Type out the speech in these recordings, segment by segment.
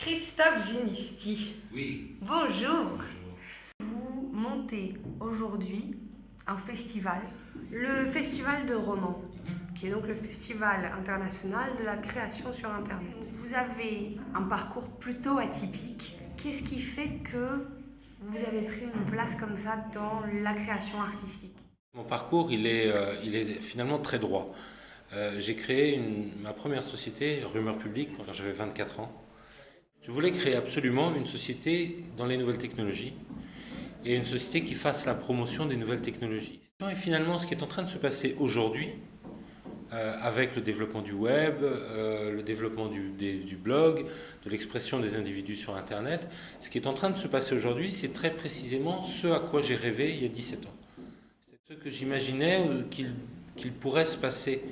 Christophe Ginisti. Oui. Bonjour. Bonjour. Vous montez aujourd'hui un festival, le Festival de Romans, qui est donc le Festival international de la création sur Internet. Vous avez un parcours plutôt atypique. Qu'est-ce qui fait que vous avez pris une place comme ça dans la création artistique? Mon parcours, il est finalement très droit. J'ai créé ma première société, Rumeur Publique, quand j'avais 24 ans. Je voulais créer absolument une société dans les nouvelles technologies et une société qui fasse la promotion des nouvelles technologies. Et finalement, ce qui est en train de se passer aujourd'hui, avec le développement du web, le développement du blog, de l'expression des individus sur Internet, ce qui est en train de se passer aujourd'hui, c'est très précisément ce à quoi j'ai rêvé il y a 17 ans. C'est ce que j'imaginais qu'il pourrait se passer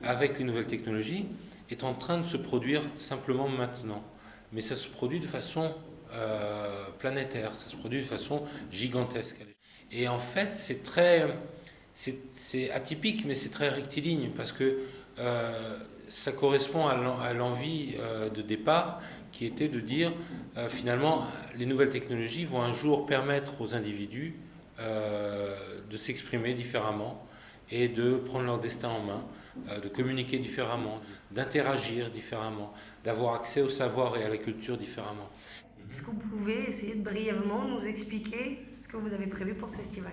avec les nouvelles technologies est en train de se produire simplement maintenant. Mais ça se produit de façon planétaire, ça se produit de façon gigantesque. Et en fait, c'est atypique, mais c'est très rectiligne, parce que ça correspond à l'envie de départ, qui était de dire, finalement, les nouvelles technologies vont un jour permettre aux individus de s'exprimer différemment et de prendre leur destin en main, de communiquer différemment, d'interagir différemment, d'avoir accès au savoir et à la culture différemment. Est-ce que vous pouvez essayer de brièvement nous expliquer ce que vous avez prévu pour ce festival?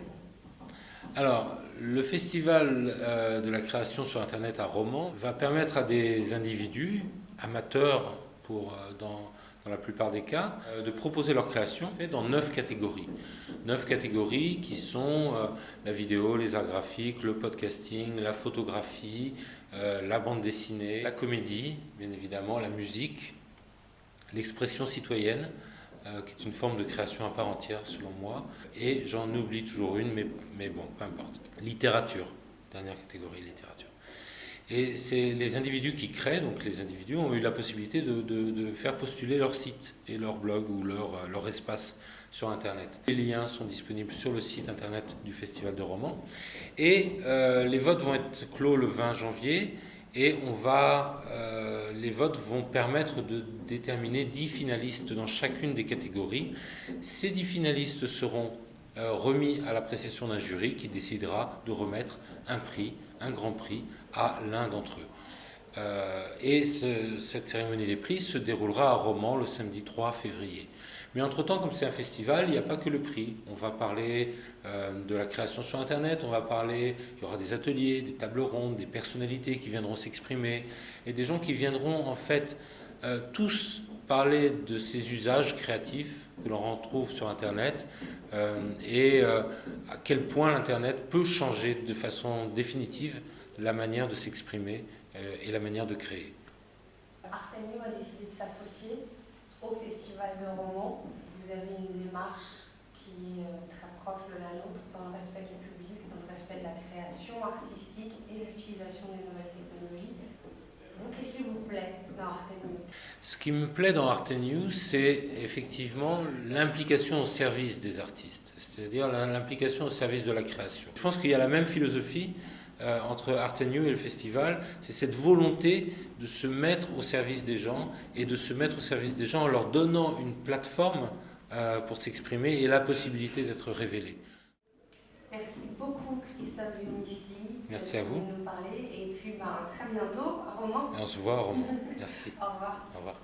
Alors, le festival de la création sur Internet à Romans va permettre à des individus amateurs dans la plupart des cas, de proposer leur création dans 9 catégories. 9 catégories qui sont la vidéo, les arts graphiques, le podcasting, la photographie, la bande dessinée, la comédie, bien évidemment, la musique, l'expression citoyenne, qui est une forme de création à part entière selon moi, et j'en oublie toujours une, mais bon, peu importe. Littérature, dernière catégorie, littérature. Et c'est les individus qui créent, donc les individus ont eu la possibilité de faire postuler leur site et leur blog ou leur espace sur Internet. Les liens sont disponibles sur le site Internet du Festival de Romans. Et les votes vont être clos le 20 janvier et les votes vont permettre de déterminer 10 finalistes dans chacune des catégories. Ces 10 finalistes seront remis à l'appréciation d'un jury qui décidera de remettre un prix, un grand prix, à l'un d'entre eux. Cette cérémonie des prix se déroulera à Romans le samedi 3 février. Mais entre-temps, comme c'est un festival, il n'y a pas que le prix. On va parler de la création sur Internet, il y aura des ateliers, des tables rondes, des personnalités qui viendront s'exprimer, et des gens qui viendront en fait tous parler de ces usages créatifs que l'on retrouve sur Internet et à quel point l'Internet peut changer de façon définitive la manière de s'exprimer et la manière de créer. Artenio a décidé de s'associer au Festival de Romans. Vous avez une démarche qui est très proche de la nôtre dans le respect du public, dans le respect de la création artistique et l'utilisation des nouvelles technologies. Vous, qu'est-ce qui vous plaît dans Artenio? Ce qui me plaît dans Artenio, c'est effectivement l'implication au service des artistes, c'est-à-dire l'implication au service de la création. Je pense qu'il y a la même philosophie entre Artenio et le festival, c'est cette volonté de se mettre au service des gens et de se mettre au service des gens en leur donnant une plateforme pour s'exprimer et la possibilité d'être révélés. Merci beaucoup Christophe Ginisti. Merci à vous. De nous parler et puis très bientôt à Romans. Et on se voit à Romans. Merci. Au revoir. Au revoir.